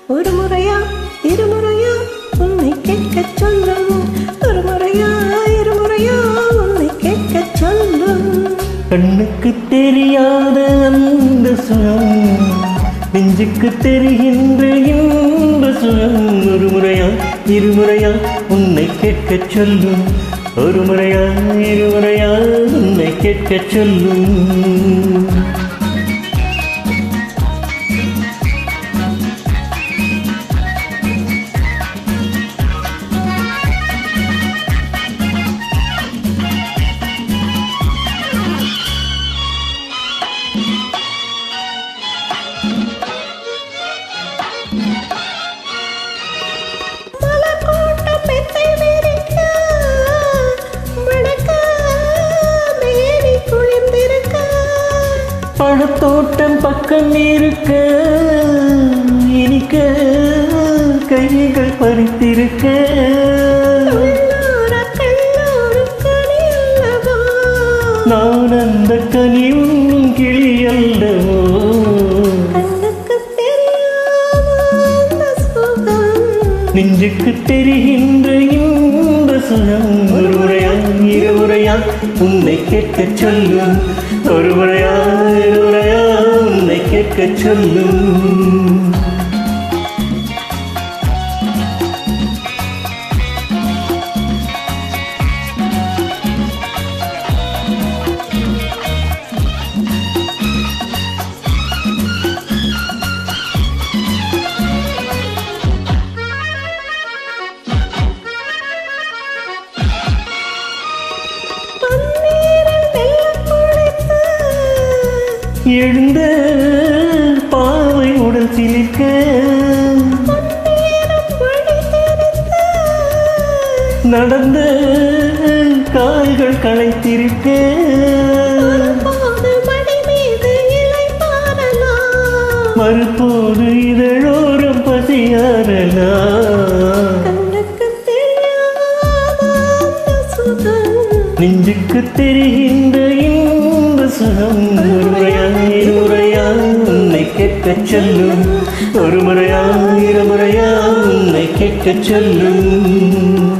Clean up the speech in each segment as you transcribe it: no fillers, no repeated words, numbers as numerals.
ஒரு முறையா இருமுறையா உன்னை கேட்கச் சொல்லும். ஒரு முறையா இருமுறையா உன்னை கேட்கச் சொல்லும். கண்ணுக்கு தெரியாத அந்த சுகம் நெஞ்சுக்கு தெரிகின்ற இன்ப சுகம். ஒரு முறையா இருமுறையா உன்னை கேட்கச் சொல்லும். ஒரு முறையா இருமுறையா உன்னை கேட்கச் சொல்லும். பழத்தோட்டம் பக்கம் இருக்க இனிக்க கைகள் பறித்திருக்க. நான் அந்த கனி உண்ணும் கிளி அல்லவோ. நெஞ்சுக்கு தெரிகின்ற இன்ப சுகம். ஒரு முறையா இருமுறையா உன்னை கேட்கச் சொல்லும். ஒரு முறையா இருமுறையா உன்னை கேட்கச் சொல்லும். எழுந்த பாவை உடல் சிலிர்க்க. நடந்த கால்கள் களைத்திருக்க. மறுபோது இதழோரம் பசியாரலாம். நெஞ்சுக்கு தெரிகின்ற இன்ப சுகம். ஒரு முறையா இருமுறையா உன்னை கேட்கச் சொல்லும். ஒரு முறையா இருமுறையா உன்னை கேட்கச் சொல்லும்.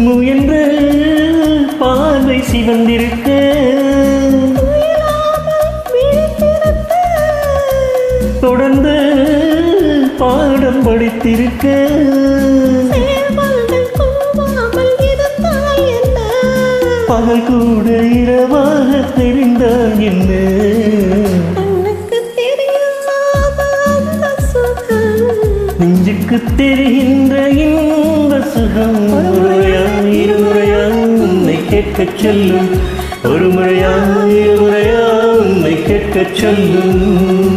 முயன்ற பார்வை சிவந்திருக்க. தொடர்ந்து பாடம் படித்திருக்க. பகல் கூட இரவாக தெரிந்தால் என்ன. நெஞ்சுக்கு தெரிகின்ற இன்ப சுகம். ஒரு முறையா இருமுறையா உன்னை கேட்கச் சொல்லும். ஒரு முறையா இருமுறையா உன்னை கேட்கச் சொல்லும்.